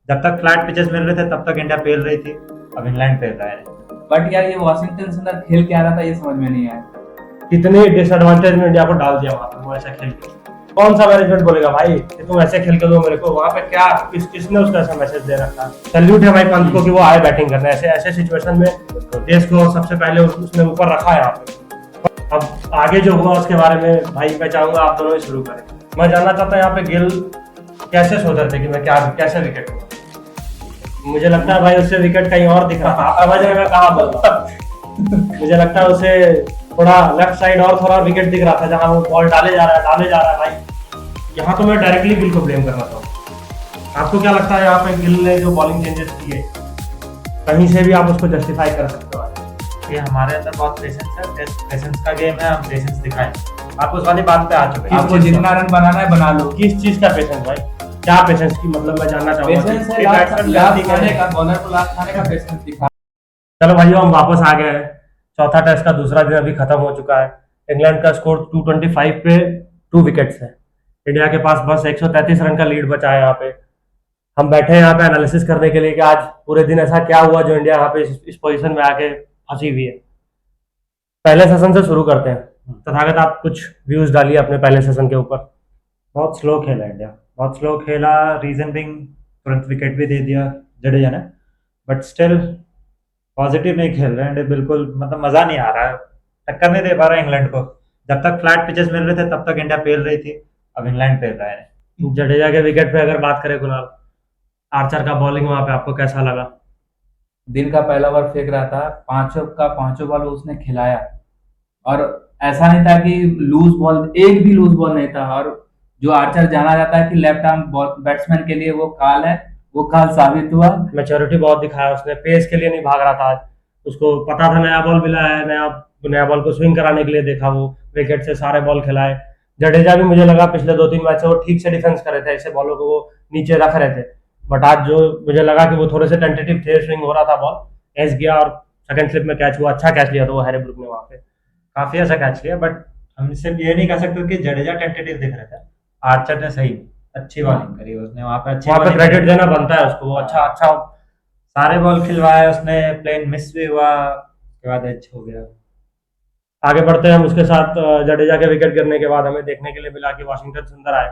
जब तक flat pitches मिल रहे थे तब तक इंडिया पेल रही थी, अब इंग्लैंड पेल रहा है। बट यार ये वॉशिंगटन सुंदर खेल क्या रहा था ये समझ में नहीं आया। कितने डिसएडवांटेज में इंडिया को डाल दिया वहां पे वो ऐसा खेल के। कौन सा मैनेजमेंट बोलेगा भाई कि तुम ऐसे खेल के दो मेरे को, वहां पे क्या किसने उसका ऐसा मैसेज दे रखा। सैल्यूट है भाई पंत को कि वो आए बैटिंग करने, ऐसे ऐसे सिचुएशन में देश को सबसे पहले उसने ऊपर रखा है यहाँ पे। अब आगे जो हुआ उसके बारे में भाई मैं चाहूंगा आप दोनों ही शुरू करें। मैं जानना चाहता हूँ यहाँ पे गिल कैसे सोच रहे थे कि मैं क्या कैसे विकेट लूंगा। मुझे लगता है भाई उससे विकेट कहीं और दिख रहा था, आप समझ रहे मैं कहाँ बोल रहा हूँ। मुझे लगता है उसे थोड़ा लेफ्ट साइड और थोड़ा विकेट दिख रहा था जहां वो बॉल डाले जा रहा है भाई। यहाँ तो मैं डायरेक्टली गिल को ब्लेम करना चाहूँ। आपको क्या लगता है यहाँ पे गिल ने जो बॉलिंग चेंजेस किए कहीं से भी आप उसको जस्टिफाई कर सकते हो? ये हमारे अंदर बहुत पेशेंस है, पेशेंस का गेम है, हम पेशेंस दिखाएं। आप उस वाली बात पे आ चुके हैं। आपको जितना रन बनाना है बना लो। किस चीज का पेशेंस भाई, क्या पेशेंस की मतलब मैं जानना चाहूंगा। पेशेंस है, एक बैट्समैन लास्ट गलती खाने करे। का, बॉलर को लास्ट खाने का पेशेंस दिखा। चलो भाइयों हम वापस आ गए हैं। चौथा टेस्ट का दूसरा दिन अभी खत्म हो चुका है। इंग्लैंड का स्कोर 225 पे 2 विकेट्स है। इंडिया के पास बस 133 रन का लीड बचा है यहाँ पे। हम बैठे हैं यहाँ पे एनालिसिस करने के लिए कि आज पूरे दिन ऐसा क्या हुआ जो इंडिया यहाँ पे इस पोजीशन में आके फंसी हुई है। पहले सेशन से शुरू करते हैं। तथागत आप कुछ व्यूज डालिए अपने पहले सेशन के ऊपर। बहुत स्लो खेला इंडिया, बहुत स्लो खेला। रीजन बिंग तुरंत विकेट भी दे दिया जडेजा ने, बट स्टिल पॉजिटिव नहीं खेल रहे हैं बिल्कुल। मतलब मजा नहीं आ रहा है, टक्कर नहीं दे पा रहा है इंग्लैंड को। जब तक फ्लैट पिचेस मिल रहे थे तब तक इंडिया पेल रही थी, अब इंग्लैंड पेल रहा है। जडेजा के विकेट पे अगर बात करें कुणाल, आर्चर का बॉलिंग वहां पे आपको कैसा लगा? दिन का पहला ओवर फेंक रहा था, पांचों का पांचों बॉल उसने खिलाया। और ऐसा नहीं था कि लूज बॉल, एक भी लूज बॉल नहीं था। और जो आर्चर जाना जाता है कि लेफ्ट आर्म बैट्समैन के लिए वो काल है, वो काल साबित हुआ। मैच्योरिटी बहुत दिखाया उसने, पेस के लिए नहीं भाग रहा था आज। उसको पता था नया बॉल मिला है, नया नया बॉल को स्विंग कराने के लिए देखा वो, विकेट से सारे बॉल खिलाए। जडेजा भी मुझे लगा पिछले 2-3 मैच से वो ठीक से डिफेंस कर रहे थे, ऐसे बॉलों को वो नीचे रख रहे थे। बट आज जो मुझे लगा कि वो थोड़े से टेंटेटिव थे, स्विंग हो रहा था बॉल, एस गया और सेकंड स्लिप में कैच हुआ। अच्छा कैच लिया था वो हैरी ब्रूक ने वहां पे, काफी अच्छा कैच लिया। बट हम सिर्फ ये नहीं कह सकते कि जडेजा टेंटेटिव दिख रहे थे। आर्चर ने सही अच्छी बॉलिंग करी, उसने वहां पे अच्छी वहां पे bowling क्रेडिट करी। देना बनता है उसको, वो अच्छा अच्छा सारे बॉल खिलवाए उसने, प्लेन मिस भी हुआ, उसके बाद एज हो गया। आगे बढ़ते हैं हम उसके साथ। जडेजा के विकेट गिरने के बाद हमें देखने के लिए मिला कि वाशिंगटन सुंदर आए।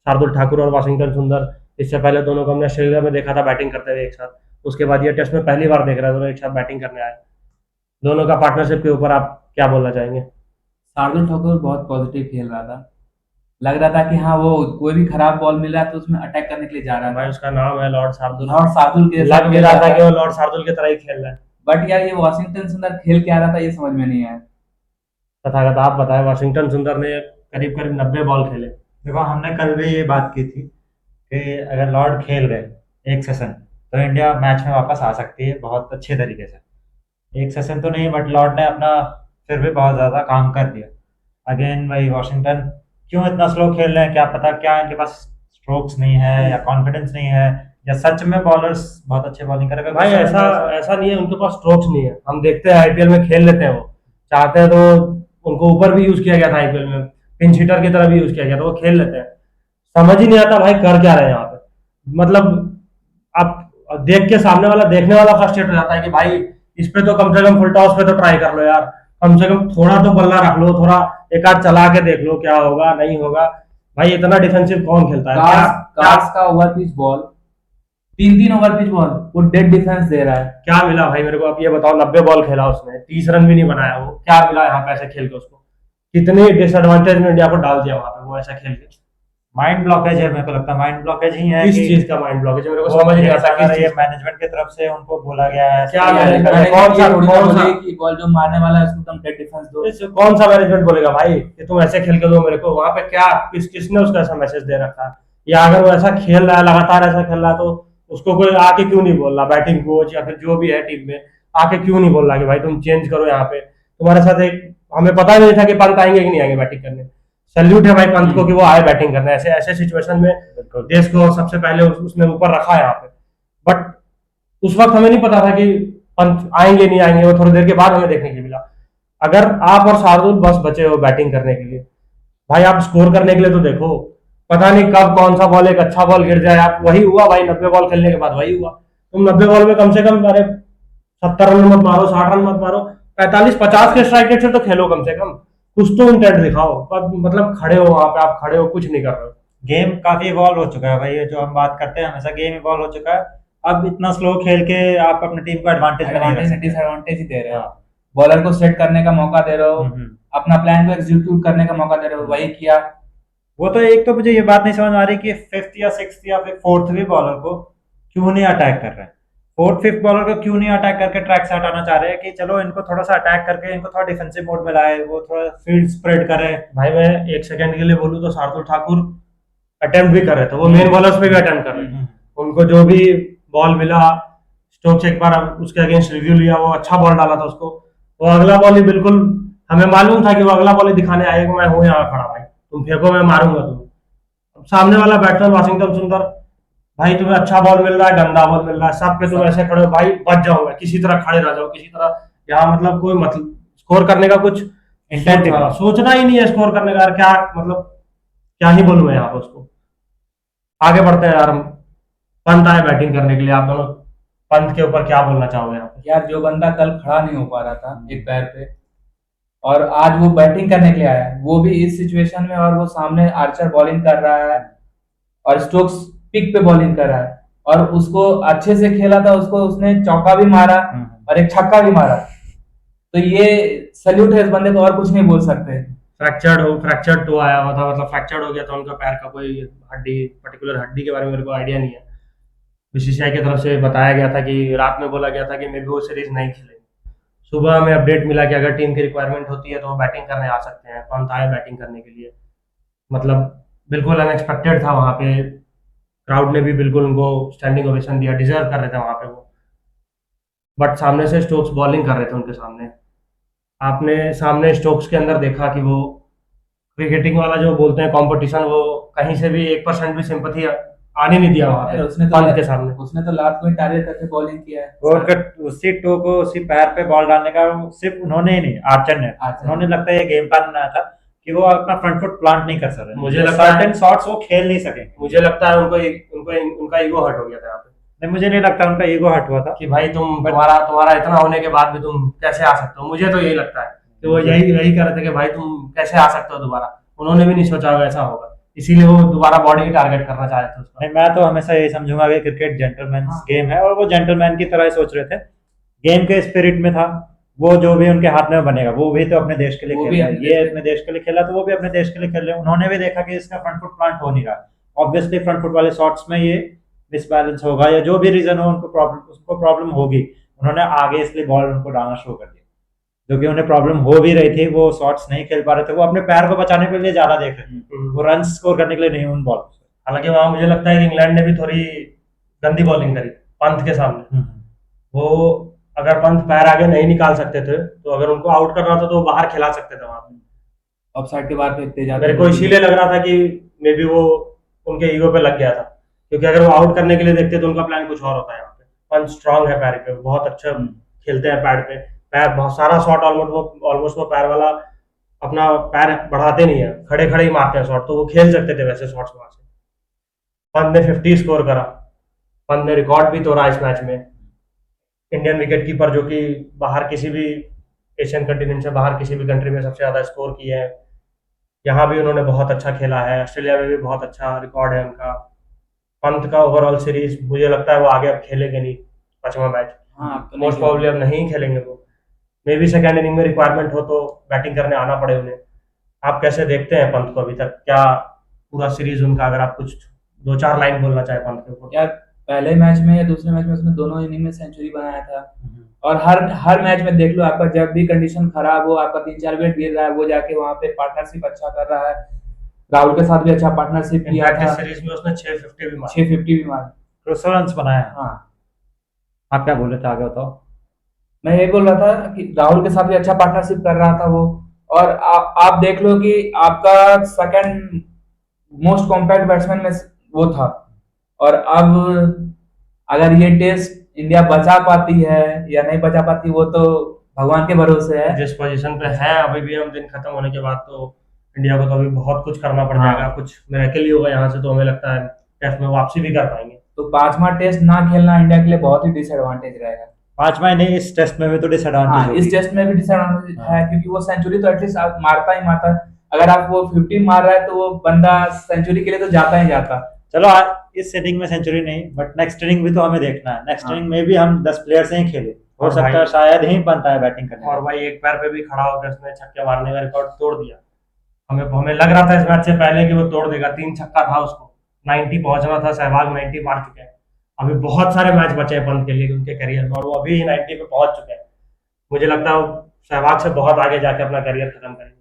शार्दुल ठाकुर और वाशिंगटन सुंदर, इससे पहले दोनों को हमने ऑस्ट्रेलिया में देखा था बैटिंग करते हुए एक साथ। उसके बाद ये टेस्ट में पहली बार देख रहे हैं दोनों एक साथ बैटिंग करने आए। दोनों का पार्टनरशिप के ऊपर आप क्या बोलना चाहेंगे? शार्दुल ठाकुर बहुत पॉजिटिव खेल रहा था। लग रहा था कि हाँ वो कोई भी खराब बॉल मिला है तो उसमें अटैक करने के लिए जा रहा भाई था। उसका नाम है लॉर्ड शार्दुल, और शार्दुल के लग भी रहा था कि वो लॉर्ड शार्दुल की तरह ही खेल रहा है। बट यार ये वॉशिंगटन सुंदर खेल क्या रहा था ये समझ में नहीं आया। तथागत आप बताएं, वाशिंगटन सुंदर ने करीब करीब 90 बॉल खेले। देखो हमने कल भी ये बात की थी कि अगर लॉर्ड खेल गए एक सेशन तो इंडिया मैच में वापस आ सकती है बहुत अच्छे तरीके से। एक सेशन तो नहीं, बट लॉर्ड ने अपना फिर भी बहुत ज़्यादा काम कर दिया। अगेन भाई वॉशिंगटन क्यों इतना स्लो खेल रहे हैं, क्या पता क्या इनके पास स्ट्रोक्स नहीं है या कॉन्फिडेंस नहीं है, या सच में बॉलर्स बहुत अच्छे बॉलिंग करेगा। भाई ऐसा ऐसा नहीं है उनके पास स्ट्रोक्स नहीं है। हम देखते हैं आईपीएल में खेल लेते हैं, वो चाहते हैं तो उनको ऊपर भी यूज किया गया था आईपीएल में, पिंच हिटर की तरह भी यूज किया गया था, वो खेल लेते हैं। समझ ही नहीं आता भाई कर क्या रहे हैं यहाँ पे। मतलब आप देख के सामने वाला देखने वाला फ्रस्ट्रेट हो जाता है कि भाई इस पे तो कम से कम फुल टॉस पे तो ट्राई कर लो यार, कम से कम थोड़ा तो बल्ला रख लो, थोड़ा एक आध चला के देख लो क्या होगा नहीं होगा। भाई इतना डिफेंसिव कौन खेलता है? कार्स का over pitch ball, 3-3 over pitch ball, वो डेड डिफेंस दे रहा है। क्या मिला भाई मेरे को आप ये बताओ? 90 बॉल खेला उसने, 30 रन भी नहीं बनाया, वो क्या मिला यहाँ पे ऐसे खेल के उसको? कितने डिसएडवांटेज में इंडिया को डाल दिया वहां पे वो ऐसा खेल के। माइंड ब्लॉकेज है, मेरे को लगता है माइंड ब्लॉकेज ही है। किस कि चीज का माइंड ब्लॉकेज मेरे को वो समझ नहीं आता ये किस चीज का? मैनेजमेंट की तरफ से उनको बोला गया है। क्या मैनेजमेंट मैनेजमेंट? कौन सा थोड़ी ना कौन सा बोले कि बॉल जो मारने वाला है उसको तुम डेड डिफेंस दो। कौन सा मैनेजमेंट बोलेगा भाई कि तुम ऐसे खेल के दो मेरे को? वहां पे क्या किसने उसका ऐसा मैसेज दे रखा है? या अगर वो ऐसा खेल रहा है लगातार ऐसा खेल रहा है तो उसको कोई आके क्यों नहीं बोल रहा, बैटिंग कोच या फिर जो भी है टीम में आके क्यों नहीं बोल रहा कि भाई तुम चेंज करो यहाँ पे? तुम्हारे साथ एक हमें पता नहीं था कि पंत आएंगे कि नहीं आएंगे बैटिंग करने। सैल्यूट है भाई पंत को कि वो आए बैटिंग करने, ऐसे ऐसे सिचुएशन में देश को सबसे पहले उसने ऊपर रखा है यहाँ पे। बट उस वक्त हमें नहीं पता था कि पंत आएंगे नहीं आएंगे, वो थोड़ी देर के बाद हमें देखने के लिए मिला। अगर आप और शार्दुल बस बचे हो बैटिंग करने के लिए, भाई आप स्कोर करने के लिए तो देखो। पता नहीं कब कौन सा बॉल, एक अच्छा बॉल गिर जाए। आप वही हुआ भाई, 90 बॉल खेलने के बाद वही हुआ। तुम 90 बॉल में कम से कम, अरे 70 रन मत मारो, 60 रन मत मारो, 45-50 के स्ट्राइक रेट से तो खेलो कम से कम। कुछ तो इंटेंट दिखाओ। पर मतलब खड़े हो वहां पे, आप खड़े हो, कुछ नहीं कर रहे हो। गेम काफी इवॉल्व हो चुका है भाई, ये जो हम बात करते हैं हमेशा, गेम इवॉल्व हो चुका है। अब इतना स्लो खेल के आप अपनी टीम को एडवांटेज में नहीं रख एडवांटेज सकते। डिसएडवांटेज ही दे रहे हो। हाँ। बॉलर को सेट करने का मौका दे रहे हो, हम्म। अपना प्लान को एग्जीक्यूट करने का मौका दे रहे हो, वही किया। वो तो एक तो मुझे ये बात नहीं समझ में आ रही कि फिफ्थ या सिक्स्थ या फिर फोर्थ भी बॉलर को क्यों नहीं अटैक कर रहे हैं। फोर्थ फिफ्थ बॉलर को क्यों नहीं अटैक करके ट्रैक से हटाना चाह रहे हैं कि चलो इनको थोड़ा सा अटैक करके इनको थोड़ा डिफेंसिव मोड में लाए, वो थोड़ा फील्ड स्प्रेड करे। भाई मैं एक सेकंड के लिए बोलूँ तो शार्दुल ठाकुर अटेम्प्ट भी कर रहे थे, वो मेन बॉलर्स पे भी अटेम्प्ट कर रहे थे। उनको जो भी बॉल मिला, स्टोक्स एक बार उसके अगेंस्ट रिव्यू लिया, वो अच्छा बॉल डाला था उसको। वो अगला बॉल ही बिल्कुल, हमें मालूम था कि वो अगला बॉल ही दिखाने आएगा, मैं हूँ यहाँ खड़ा भाई, तुम फेंको मैं मारूंगा तुम्हें। अब सामने वाला बैट्समैन वाशिंगटन सुंदर, भाई तुम्हें अच्छा बॉल मिल रहा है, गंदा बॉल मिल रहा है, सब पे तुम ऐसे खड़े हो भाई, बच जाओगे, किसी तरह खड़े रह जाओ, किसी तरह। यहाँ मतलब कोई मतलब स्कोर करने का कुछ इंटेंट सोचना ही नहीं है स्कोर करने का। यार क्या मतलब, क्या ही बोलूं मैं यहाँ पे उसको। आगे बढ़ते हैं यार हम। पंत आए बैटिंग करने के लिए, आप दोनों पंत के ऊपर क्या बोलना चाहोगे यहाँ पे? यार जो बंदा कल खड़ा नहीं हो पा रहा था एक पैर पे, और आज वो बैटिंग करने के लिए आया है, वो भी इस सिचुएशन में, और वो सामने आर्चर बॉलिंग कर रहा है और स्टोक्स पिक पे बॉलिंग कर रहा है, और उसको अच्छे से खेला था, उसको उसने चौका भी मारा और एक छक्का भी मारा। तो ये सल्यूट है इस बंदे को, और कुछ नहीं बोल सकते। फ्रैक्चर्ड टो आया हुआ था, मतलब फ्रैक्चर्ड हो गया था उनका पैर का, कोई हड्डी, पर्टिकुलर हड्डी के बारे में मेरे को आइडिया नहीं है। बीसीसीआई की तरफ से बताया गया था कि रात में बोला गया था कि मे बी वो सीरीज नहीं खेलेंगे। सुबह में अपडेट मिला कि अगर टीम की रिक्वायरमेंट होती है तो वो बैटिंग करने आ सकते हैं। पंत आए बैटिंग करने के लिए, मतलब बिल्कुल अनएक्सपेक्टेड था वहां पे। क्राउड ने भी बिल्कुल उनको स्टैंडिंग ओवेशन दिया, डिजर्व कर रहे थे वहां पे वो। बट सामने से स्टोक्स बॉलिंग कर रहे थे उनके सामने। आपने सामने स्टोक्स के अंदर देखा कि वो क्रिकेटिंग वाला जो बोलते हैं कंपटीशन, वो कहीं से भी 1% भी सिंपथी आने नहीं दिया वहां पे पंत के सामने। उसने तो लात को टारगेट करके बॉलिंग किया है। और उसी टो को उसी पैर पे बॉल डालने का सिर्फ उन्होंने ही नहीं, आर्चर ने, उन्होंने लगता है ये गेम प्लान बनाया था कि वो अपना फ्रंट फुट प्लांट नहीं कर सकते। मुझे लगता है सर्टेन शॉट्स वो खेल नहीं सकेंगे। मुझे लगता है उनका ईगो हर्ट हो गया था यहाँ पे। नहीं, मुझे नहीं लगता उनका ईगो हर्ट हुआ था कि भाई तुम्हारा इतना होने के बाद भी तुम कैसे आ सकते हो। मुझे तो यही लगता है कि वो यही यही कह रहे थे कि भाई तुम कैसे आ सकते हो दोबारा। उन्होंने भी नहीं सोचा होगा ऐसा होगा, इसीलिए वो दोबारा बॉडी ही टारगेट करना चाह रहे थे उसका। नहीं, मैं तो हमेशा यही समझूंगा कि क्रिकेट जेंटलमैन गेम है, और वो जेंटलमैन की तरह ही सोच रहे थे। गेम के स्पिरिट में था वो, जो भी उनके हाथ में बनेगा, वो भी तो अपने देश के लिए खेल रहा है, ये अपने देश के लिए खेला तो वो भी अपने देश के लिए खेल रहे हैं। उन्होंने भी देखा कि इसका फ्रंट फुट प्लांट हो नहीं रहा, ऑब्वियसली फ्रंट फुट वाले शॉट्स में ये डिसबैलेंस होगा या जो भी रीजन हो, उसको प्रॉब्लम होगी। उन्होंने आगे इसलिए बॉल उनको डालना शुरू कर दिया, जो कि उन्हें प्रॉब्लम हो भी रही थी। वो शॉट्स नहीं खेल पा रहे थे, वो अपने पैर को बचाने के लिए ज्यादा देख रहे थे, वो रन स्कोर करने के लिए नहीं उन बॉल। हालांकि वहां मुझे लगता है कि इंग्लैंड ने भी थोड़ी गंदी बॉलिंग करी पंत के सामने। वो अगर पंत पैर आगे नहीं निकाल सकते थे, तो अगर उनको आउट करना था तो वो बाहर खिला सकते थे वहां पे। ऑफसाइड के बाहर फेंकते जाते। मेरे को इसीलिए लग रहा था कि मे बी वो उनके ईगो पे लग गया था, क्योंकि अगर वो आउट करने के लिए देखते तो उनका प्लान कुछ और होता है। यहाँ पे पंत स्ट्रांग है पैर पे, बहुत अच्छा खेलते हैं पैड पे। पैर बहुत सारा शॉट ऑलमोस्ट वो पैर वाला अपना पैर बढ़ाते नहीं है, खड़े खड़े ही मारते हैं शॉट, तो वो खेल सकते थे वैसे शॉट्स वहां से। पंत ने 50 स्कोर करा, पंत ने रिकॉर्ड भी तोड़ा इस मैच में। इंडियन विकेट कीपर जो कि बाहर किसी भी एशियन कंटिनेंट से बाहर किसी भी कंट्री में सबसे ज्यादा स्कोर किए हैं, यहाँ भी उन्होंने बहुत अच्छा खेला है। ऑस्ट्रेलिया में भी बहुत अच्छा रिकॉर्ड है उनका। पंत का ओवरऑल सीरीज मुझे लगता है वो आगे अब खेलेंगे नहीं, 5वां मैच मोस्ट प्रोबेबली अब नहीं खेलेंगे वो। मे बी सेकेंड इनिंग में रिक्वायरमेंट हो तो बैटिंग करने आना पड़े उन्हें। आप कैसे देखते हैं पंत को अभी तक, क्या पूरा सीरीज उनका, अगर आप कुछ 2-4 लाइन बोलना चाहे पंत के ऊपर? यार पहले मैच में या दूसरे मैच में उसने दोनों इनिंग में सेंचुरी बनाया था, और हर मैच में देख लो, आपका जब भी कंडीशन खराब हो, आपका 3-4 विकेट गिर रहा है, वो जाके वहां पे पार्टनरशिप अच्छा कर रहा है। राहुल के साथ भी अच्छा पार्टनरशिप किया था। सीरीज में उसने 650 भी मारे। 650 भी मारे, क्रूशल रन्स बनाया। हाँ। आप क्या बोल रहे थे, आगे बताओ। मैं ये बोल रहा था कि राहुल के साथ भी अच्छा पार्टनरशिप कर रहा था वो। और आप देख लो कि आपका सेकंड मोस्ट कॉम्पैक्ट बैट्समैन में वो था। और अब अगर ये टेस्ट इंडिया बचा पाती है या नहीं बचा पाती, वो तो भगवान के भरोसे है। जिस पोजीशन पे है अभी भी हम, दिन खत्म होने के बाद तो इंडिया को तो अभी बहुत कुछ करना पड़ हाँ। जाएगा, कुछ मिरेकल ही होगा यहाँ से, तो हमें लगता है टेस्ट में वापसी भी कर पाएंगे। तो 5वां टेस्ट ना खेलना इंडिया के लिए बहुत ही डिसएडवांटेज रहेगा। 5वां नहीं, इस टेस्ट में भी तो डिसएडवांटेज हाँ, इस होगी। टेस्ट में भी डिसएडवांटेज हाँ। है, क्योंकि वो सेंचुरी तो एटलीस्ट आप मारता ही मारता है। अगर आप वो 15 मार रहा है तो वो बंदा सेंचुरी के लिए तो जाता ही जाता। चलो इस इनिंग में सेंचुरी नहीं, बट नेक्स्ट इनिंग भी तो हमें देखना है। नेक्स्ट हाँ। इनिंग में भी हम 10 प्लेयर से ही खेले, हो और सकता है भाई- शायद ही बनता है बैटिंग करने और का। भाई एक पैर पे भी खड़ा होकर उसने छक्के मारने का रिकॉर्ड तोड़ दिया। हमें हमें लग रहा था इस मैच से पहले कि वो तोड़ देगा, 3 छक्का था उसको, 90 पहुंचना था, सहवाग 90 मार चुके हैं। अभी बहुत सारे मैच बचे हैं पंत के लिए उनके करियर में, और वो अभी 90 पे पहुंच चुके हैं। मुझे लगता है वो सहवाग से बहुत आगे जाके अपना करियर खत्म करेंगे।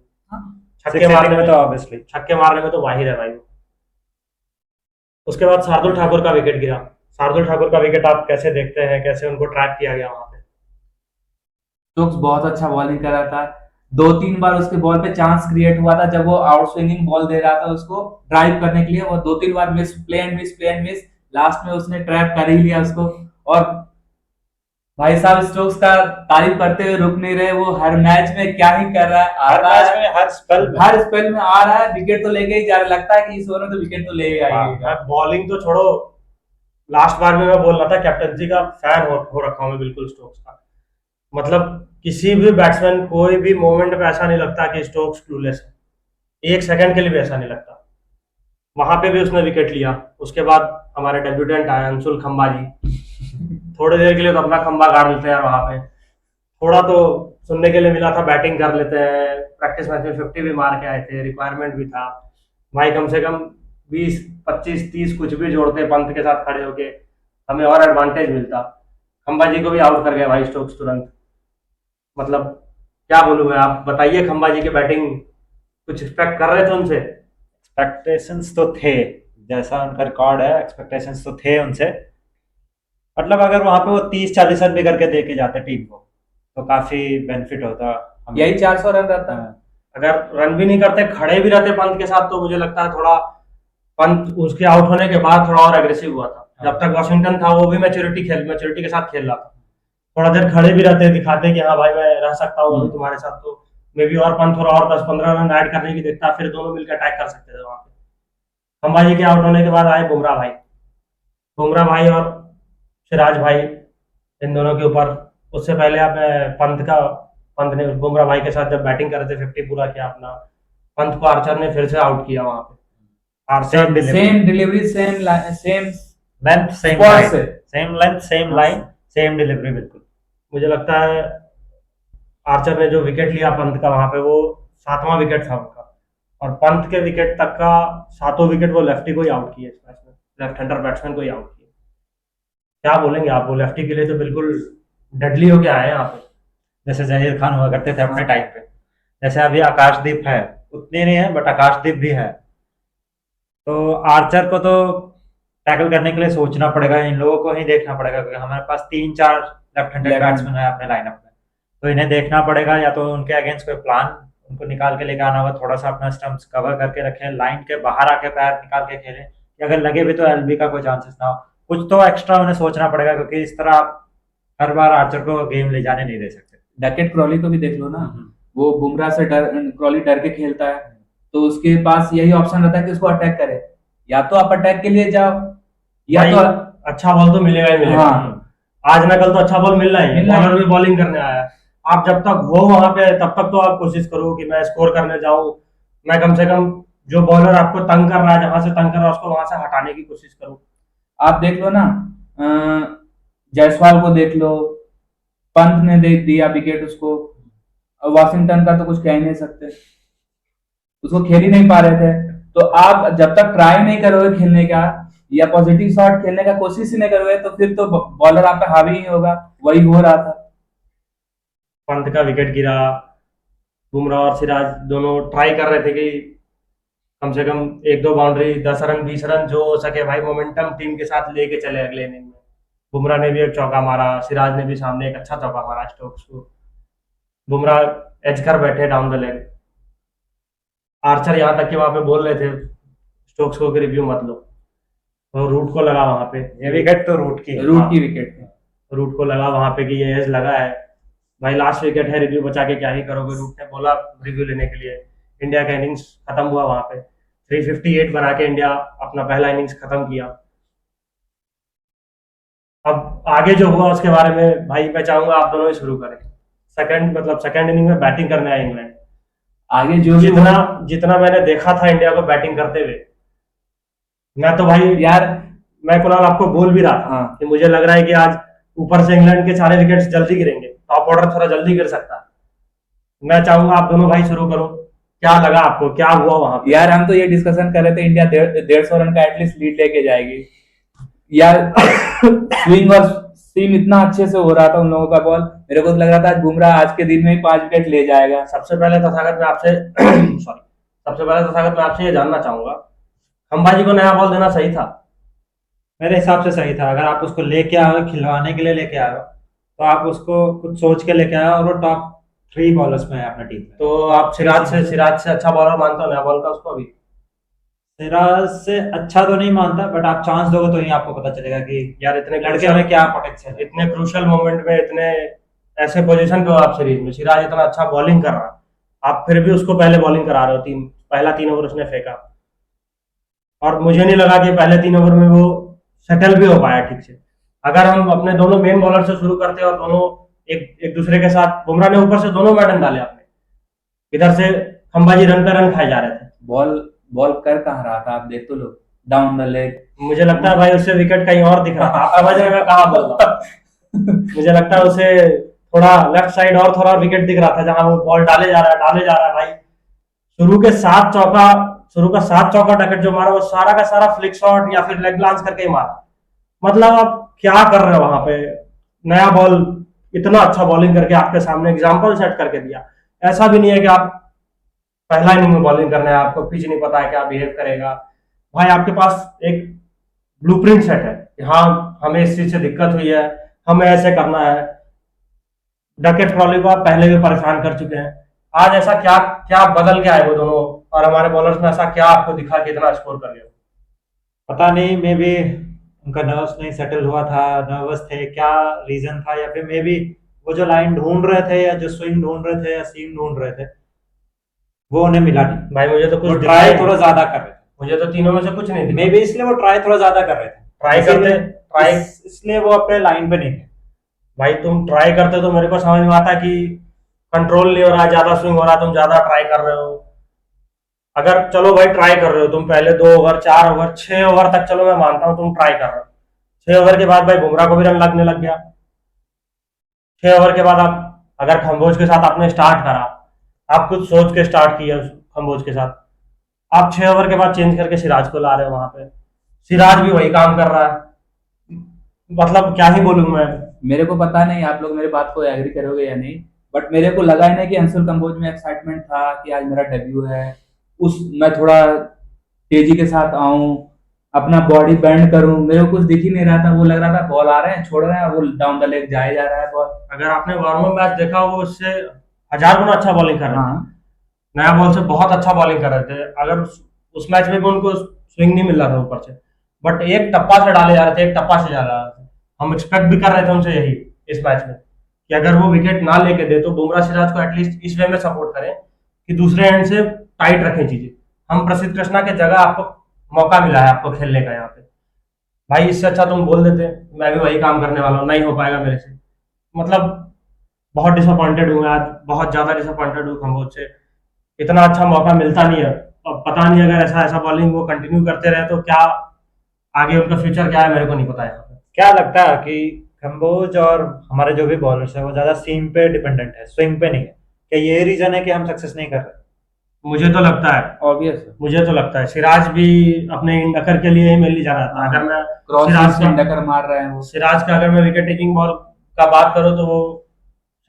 छक्के 6 मारने में में तो ऑब्वियसली छक्के मारने में तो माहिर है भाई वो। उसके बाद शार्दुल ठाकुर का विकेट गिरा। शार्दुल ठाकुर का विकेट आप कैसे देखते हैं, कैसे उनको ट्रैक किया गया वहां पे? स्टोक्स बहुत अच्छा बॉलिंग कर रहा था। 2-3 बार उसके बॉल पे चांस क्रिएट हुआ था, जब वो आउट स्विंगिंग बॉल दे रहा था उसको ड्राइव करने के लिए। वो 2-3 बार miss, play and miss, last में उसने ट्रैप कर ही लिया उसको। और भाई साहब स्टोक्स का तारीफ करते हुए रुक नहीं रहे। वो हर मैच में क्या ही कर रहा है, आ हर रहा मैच है, में, हर स्पेल में। हर स्पेल में आ रहा है, विकेट तो लेके ही जा रहा है। लगता है कि इस ओवर में तो विकेट तो ले ही आएगा। मैं बॉलिंग तो छोड़ो, लास्ट बार में मैं बोल रहा था कैप्टनसी का फैन हो रखा हूं मैं बिल्कुल स्टोक्स का। मतलब किसी भी बैट्समैन कोई भी मोमेंट पे ऐसा नहीं लगता कि स्टोक्स क्लूलेस है, 1 सेकंड के लिए भी ऐसा नहीं लगता। वहां पे भी उसने विकेट लिया। उसके बाद हमारे डेब्यूटेंट आए अंशुल खंबा जी, थोड़ी देर के लिए तो अपना खंबा गाड़ लेते हैं वहां पे। थोड़ा तो सुनने के लिए मिला था बैटिंग कर लेते हैं, प्रैक्टिस मैच में 50 भी मार के आए थे, रिक्वायरमेंट भी था। भाई कम से कम 20 25 30 कुछ भी जोड़ते पंत के साथ खड़े होके, हमें और एडवांटेज मिलता। खंबा जी को भी आउट कर गया भाई स्टोक्स तुरंत। मतलब क्या बोलूं मैं, आप बताइए। खंबा जी की बैटिंग कुछ एक्सपेक्ट कर रहे थे उनसे? एक्सपेक्टेशंस तो थे, जैसा उनका रिकॉर्ड है, एक्सपेक्टेशंस तो थे उनसे। मतलब अगर वहां पे वो 30-40 रन भी करके दे के जाते टीम को, तो काफी बेनिफिट होता हमें। यही 400 रन रहता है। हाँ। अगर रन भी नहीं करते, खड़े भी रहते पंत के साथ, तो मुझे लगता है थोड़ा पंत उसके आउट होने के बाद थोड़ा और एग्रेसिव हुआ था। जब तक वॉशिंगटन था वो भी मैच्योरिटी के साथ खेल रहा था। थोड़ा देर खड़े भी रहते, दिखाते कि हाँ भाई मैं रह सकता हूँ अभी तुम्हारे साथ, तो मे बी और पंत थोड़ा और 10-15 रन ऐड करने की देखता, फिर दोनों मिलकर अटैक कर सकते थे वहां पे। अंबाजी के आउट होने के बाद आए बुमराह भाई और सिराज भाई, इन दोनों के ऊपर। उससे पहले आप पंत ने बुमराह भाई के साथ जब बैटिंग कर रहे थे 50 पूरा किया अपना, पंत को आर्चर ने फिर से आउट किया वहां पे। Archer same delivery, same length same spot line, से। Same length same line, same delivery बिल्कुल। मुझे लगता है आर्चर ने जो विकेट लिया पंत का वहां पे, वो 7वां विकेट था उनका। और पंत के विकेट तक का 7 विकेट वो लेफ्टी को ही आउट किए इस मैच में, लेफ्ट हैंडर बैट्समैन को ही आउट किए। क्या बोलेंगे आप, वो लेफ्टी के लिए तो बिल्कुल डेडली होके आए हैं यहाँ पे। जैसे जहीर खान हुआ करते थे अपने टाइम पे, जैसे अभी आकाशदीप है, उतने नहीं है बट आकाशदीप भी है। तो आर्चर को तो टैकल करने के लिए सोचना पड़ेगा, इन लोगों को ही देखना पड़ेगा, क्योंकि हमारे पास 3-4 लेफ्ट हैंडेड बैट्समैन है अपने लाइनअप में। तो इन्हें देखना पड़ेगा, या तो उनके अगेंस्ट कोई प्लान उनको निकाल के लेकर आना होगा, थोड़ा सा अपना स्टंप्स कवर करके रखें, लाइन के बाहर आके पैर निकाल के खेलें, कि अगर लगे भी तो एलबी का कोई चांसेस ना हो। कुछ तो एक्स्ट्रा उन्हें सोचना पड़ेगा, क्योंकि इस तरह आप हर बार आर्चर को गेम ले जाने नहीं दे सकते। डकेट क्रॉली को भी देख लो ना, वो बुमराह से क्रॉली डर के खेलता है, तो उसके पास यही ऑप्शन रहता है कि उसको अटैक करे। या तो आप अटैक के लिए जाओ, या भाई, तो अच्छा बॉल तो मिलेगा ही मिलेगा। हाँ। आज ना कल तो अच्छा बॉल मिलना ही है, मिलना ही है। बॉलर भी बॉलिंग करने आया है। आप जब तक हो वहां पे तब तक तो आप कोशिश करो कि मैं स्कोर करने जाऊं, मैं कम से कम जो बॉलर आपको तंग कर रहा है, जहां से तंग कर रहा है, उसको वहां से हटाने की कोशिश करो। आप देख लो ना, जायसवाल को देख लो, पंत ने दे दिया विकेट उसको। वॉशिंगटन का तो कुछ कह ही नहीं सकते, उसको खेल ही नहीं पा रहे थे। तो आप जब तक ट्राई नहीं करोगे खेलने का, या पॉजिटिव शॉट खेलने का कोशिश ही नहीं करोगे, तो फिर तो बॉलर आप पे हावी ही होगा। वही हो रहा था। पंत का विकेट गिरा, बुमराह और सिराज दोनों ट्राई कर रहे थे कि कम से कम 1-2 बाउंड्री, 10 रन 20 रन जो हो सके भाई, मोमेंटम टीम के साथ लेके चले अगले इनिंग में। बुमराह ने भी एक चौका मारा, सिराज ने भी सामने एक अच्छा चौका मारा स्टोक्स को। बुमराह एज कर बैठे डाउन द लेग। आर्चर यहाँ तक कि वहां पे बोल रहे थे स्टोक्स को कि रिव्यू मत लो, तो रूट को लगा वहां पे। ये विकेट तो रूट की है। रूट की विकेट थी। रूट को लगा वहां पे कि ये एज लगा है भाई, लास्ट विकेट है, रिव्यू बचा के क्या ही करोगे। रूट ने बोला रिव्यू लेने के लिए इंडिया का इनिंग्स खत्म हुआ वहां पे। 358 बना के इंडिया अपना पहला इनिंग्स खत्म किया। अब आगे जो हुआ उसके बारे में भाई मैं चाहूंगा आप दोनों ही शुरू करें। सेकंड इनिंग में बैटिंग करने आए इंग्लैंड। आगे जो भी जितना जितना मैंने देखा था इंडिया को बैटिंग करते हुए, मैं तो भाई यार, मैं कुणाल आपको बोल भी रहा था हाँ, कि मुझे लग रहा है कि आज ऊपर से इंग्लैंड के सारे विकेट्स जल्दी गिरेंगे, टॉप ऑर्डर थोड़ा जल्दी गिर सकता है। मैं चाहूंगा आप दोनों भाई शुरू करो, क्या लगा आपको, क्या हुआ वहां पे? यार हम तो ये डिस्कशन कर रहे थे इंडिया 150 रन का एटलीस्ट लीड लेके जाएगी यार। स्विंग और सीम इतना अच्छे से हो रहा था उन लोगों का बॉल, मेरे को तो लग रहा था आज बुमराह आज के दिन में ही 5 विकेट ले जाएगा। सबसे पहले तथागत मैं आपसे सॉरी, सबसे पहले तथागत मैं आपसे ये जानना चाहूंगा, अंबाजी को नया बॉल देना सही था? मेरे हिसाब से सही था। अगर आप उसको लेके आए हो, खिलवाने के लिए लेके आए हो, तो आप उसको कुछ सोच के लेके आए हो, और वो टॉप 3 बॉलर्स में है अपने टीम में। तो आप सिराज से अच्छा बॉलर मानते हो नया बॉल का उसको? अभी सिराज से अच्छा तो नहीं मानता, बट आप चांस दोगे तो ही आपको पता चलेगा कि यार इतने लड़के में क्या पोटेंशियल है। इतने क्रूशियल मोमेंट में, इतने ऐसे पोजीशन पे हो आप सीरीज में, सिराज इतना अच्छा बॉलिंग कर रहा है, आप फिर भी उसको पहले बॉलिंग करा रहे हो। पहला 3 ओवर उसने फेंका, और मुझे नहीं लगा कि पहले 3 ओवर में वो सेटल भी हो पाया ठीक से। अगर हम अपने दोनों मेन बॉलर से शुरू करते और दोनों एक एक दूसरे के साथ, बुमराह ने ऊपर से दोनों मैडन डाले अपने, इधर से खंबाजी रन पे रन खाए जा रहे थे। बॉल बॉल कर कहाँ रहा था आप देख तो लो, डाउन द लेग। मुझे लगता है भाई उससे विकेट कहीं और दिख रहा था, आप समझ रहे हैं मैं कहाँ बोल रहा हूँ? मुझे लगता है उसे थोड़ा लेफ्ट साइड और थोड़ा विकेट दिख रहा था, जहां वो बॉल डाले जा रहा है भाई। शुरू का 7 चौका टैकल जो मारा वो सारा का सारा फ्लिक शॉट या फिर लेग ग्लांस करके ही मारा। मतलब आप क्या कर रहे हो वहां पे? नया बॉल इतना अच्छा बॉलिंग करके आपके सामने एग्जाम्पल सेट करके दिया। ऐसा भी नहीं है कि आप पहला इनिंग में बॉलिंग करना है, आपको पिच नहीं पता है क्या बिहेव करेगा। भाई आपके पास एक ब्लूप्रिंट सेट है कि हाँ हमें इस चीज से दिक्कत हुई है, हमें ऐसे करना है। डकेट क्रॉली को आप पहले भी परेशान कर चुके हैं, आज ऐसा क्या क्या बदल के आए वो दोनों, और हमारे बॉलर्स में ऐसा क्या आपको दिखा कि इतना स्कोर कर लिया? पता नहीं, मे बी उनका नर्व्स नहीं सेटल हुआ था, नर्वस थे, क्या रीजन था, या फिर मे बी वो जो लाइन ढूंढ रहे थे या जो स्विंग ढूंढ रहे थे या सीम ढूंढ रहे थे, वो उन्हें मिला नहीं। भाई मुझे तो वो कुछ ट्राई थोड़ा ज्यादा कर रहे थे, मुझे तो तीनों में से कुछ नहीं दिखा। मे बी इसलिए वो ट्राई थोड़ा ज्यादा कर रहे थे। इसलिए वो अपने लाइन पे नहीं थे। भाई तुम ट्राई करते तो मेरे को समझ में आता कि कंट्रोल नहीं हो रहा, ज्यादा स्विंग हो रहा, तुम ज्यादा ट्राई कर रहे हो। अगर चलो भाई ट्राई कर रहे हो तुम, पहले 2 ओवर 4 ओवर 6 ओवर तक चलो मैं मानता हूँ तुम ट्राई कर रहे हो। 6 ओवर के बाद भाई बुमराह को भी रन लगने लग गया। 6 ओवर के बाद आप अगर खम्बोज के साथ आपने स्टार्ट करा, आप कुछ सोच के स्टार्ट किया खम्बोज के साथ, आप 6 ओवर के बाद चेंज करके सिराज को ला रहे हो वहां पे, सिराज भी वही काम कर रहा है। मतलब क्या ही बोलूं मैं। मेरे को पता नहीं आप लोग मेरे बात को एग्री करोगे या नहीं, बट मेरे को लगा ही नहीं कि अंशुल कंबोज में एक्साइटमेंट था कि आज मेरा डेब्यू है, उस मैं थोड़ा तेजी के साथ आऊं, अपना बॉडी बेंड करूं। मेरे को कुछ दिख ही नहीं रहा था, वो लग रहा था बॉल आ रहे हैं छोड़ रहे हैं, वो डाउन द लेग जाए जा रहा है बॉल। अगर आपने वार्म अप मैच देखा वो उससे 1000 गुना अच्छा बॉलिंग कर रहे थे। हाँ, नया बॉल से बहुत अच्छा बॉलिंग कर रहे थे। अगर उस मैच में भी उनको स्विंग नहीं मिल रहा था ऊपर से, बट एक टप्पा से डाले जा रहे थे, एक टप्पा से जा रहा था। हम एक्सपेक्ट भी कर रहे थे उनसे यही इस मैच में, कि अगर वो विकेट ना लेके दे तो बुमराह सिराज को एटलीस्ट इस वे में सपोर्ट करें कि दूसरे एंड से टाइट रखें चीजें। हम प्रसिद्ध कृष्णा के जगह आपको मौका मिला है आपको खेलने का यहाँ पे, भाई इससे अच्छा तुम बोल देते मैं भी वही काम करने वाला हूँ, नहीं हो पाएगा मेरे से। मतलब बहुत डिसअपॉइंटेड हूँ मैं आज, बहुत ज्यादा डिसअपॉइंटेड हूँ खम्बोज से। इतना अच्छा मौका मिलता नहीं है। अब पता नहीं अगर ऐसा ऐसा बॉलिंग वो कंटिन्यू करते रहे तो क्या आगे उनका फ्यूचर क्या है, मेरे को नहीं पता यहाँ पे। क्या लगता है कि कंबोज और हमारे जो भी बॉलर्स है वो ज्यादा सीम पे डिपेंडेंट है, स्विंग पे नहीं है? क्या ये रीजन है कि हम सक्सेस नहीं कर रहे? मुझे तो लगता है ऑब्वियस मुझे तो लगता है सिराज भी अपने इंडकर के लिए ही मेनली जा रहा था। अगर मैं क्रॉस सिराज से डकर मार रहे हैं वो। सिराज का अगर मैं विकेट टेकिंग बॉल का बात करूं तो वो